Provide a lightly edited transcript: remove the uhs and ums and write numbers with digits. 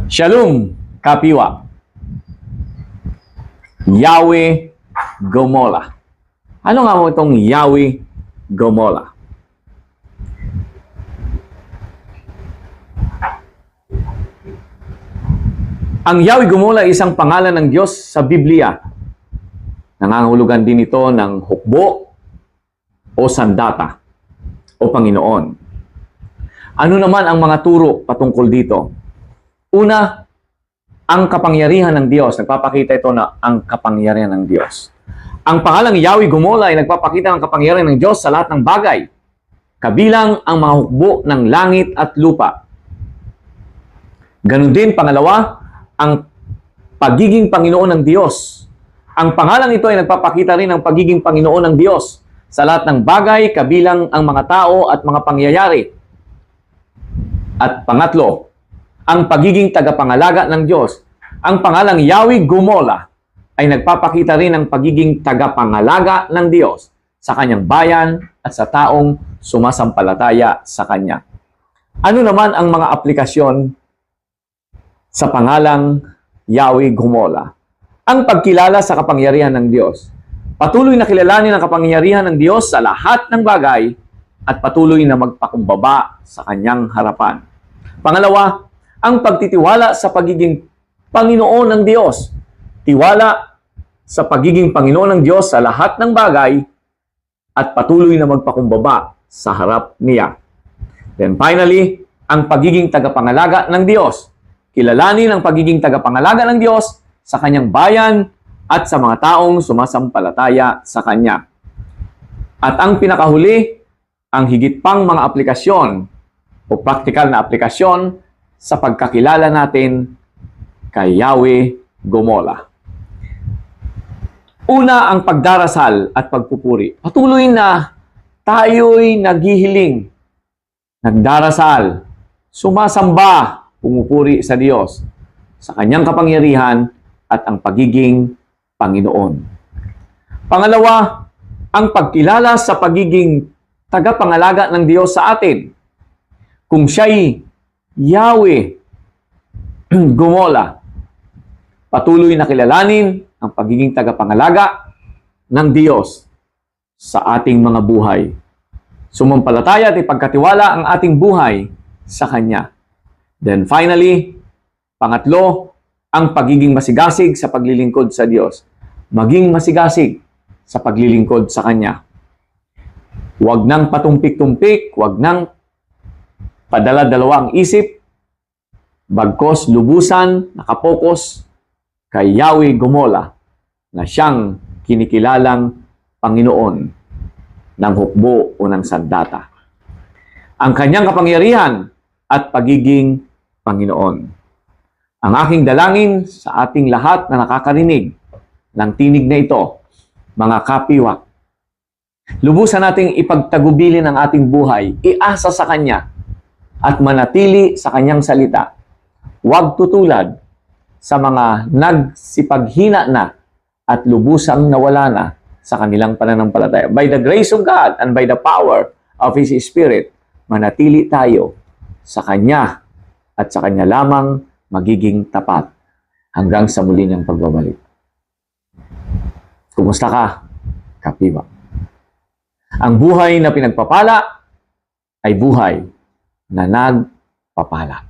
Shalom, Kapiwa. Yahweh Gomola. Ano nga mo itong Yahweh Gomola? Ang Yahweh Gomola ay isang pangalan ng Diyos sa Biblia. Nangangahulugan din ito ng hukbo o sandata o Panginoon. Ano naman ang mga turo patungkol dito? Una, ang kapangyarihan ng Diyos. Nagpapakita ito na ang kapangyarihan ng Diyos. Ang pangalang Yahweh Gomola ay nagpapakita ng kapangyarihan ng Diyos sa lahat ng bagay, kabilang ang mga hukbo ng langit at lupa. Ganon din, pangalawa, ang pagiging Panginoon ng Diyos. Ang pangalang ito ay nagpapakita rin ng pagiging Panginoon ng Diyos sa lahat ng bagay, kabilang ang mga tao at mga pangyayari. At pangatlo, ang pagiging tagapangalaga ng Diyos. Ang pangalang Yahweh Gomola ay nagpapakita rin ng pagiging tagapangalaga ng Diyos sa kanyang bayan at sa taong sumasampalataya sa kanya. Ano naman ang mga aplikasyon sa pangalang Yahweh Gomola? Ang pagkilala sa kapangyarihan ng Diyos. Patuloy na kilalanin ang kapangyarihan ng Diyos sa lahat ng bagay at patuloy na magpakumbaba sa kanyang harapan. Pangalawa, ang pagtitiwala sa pagiging Panginoon ng Diyos. Tiwala sa pagiging Panginoon ng Diyos sa lahat ng bagay at patuloy na magpakumbaba sa harap niya. Then finally, ang pagiging tagapangalaga ng Diyos. Kilalanin ang pagiging tagapangalaga ng Diyos sa kanyang bayan at sa mga taong sumasampalataya sa kanya. At ang pinakahuli, ang higit pang mga aplikasyon o practical na aplikasyon sa pagkakilala natin kay Yahweh Gomola. Una, ang pagdarasal at pagpupuri. Patuloy na tayo'y naghihiling, nagdarasal, sumasamba, pumupuri sa Diyos, sa kanyang kapangyarihan at ang pagiging Panginoon. Pangalawa, ang pagkilala sa pagiging tagapangalaga ng Diyos sa atin. Kung siya'y Yahweh Gomola, patuloy na kilalanin ang pagiging tagapangalaga ng Diyos sa ating mga buhay. Sumampalataya at ipagkatiwala ang ating buhay sa Kanya. Then finally, pangatlo, ang pagiging masigasig sa paglilingkod sa Diyos. Maging masigasig sa paglilingkod sa Kanya. Huwag nang patumpik-tumpik, huwag nang padala-dalawa ang isip, bagkos lubusan, nakapokus kay Yahweh Gomola na siyang kinikilalang Panginoon ng hukbo o ng sandata. Ang kanyang kapangyarihan at pagiging Panginoon. Ang aking dalangin sa ating lahat na nakakarinig ng tinig na ito, mga kapiwa, lubusan nating ipagtagubilin ang ating buhay, iasa sa Kanya, at manatili sa Kanyang salita. Huwag tutulad sa mga nagsipaghina na at lubusang nawala na sa kanilang pananampalataya. By the grace of God and by the power of His Spirit, manatili tayo sa Kanya at sa Kanya lamang magiging tapat hanggang sa muli ng pagbabalik. Kumusta ka, Kapiwa? Ang buhay na pinagpapala ay buhay na nagpapala.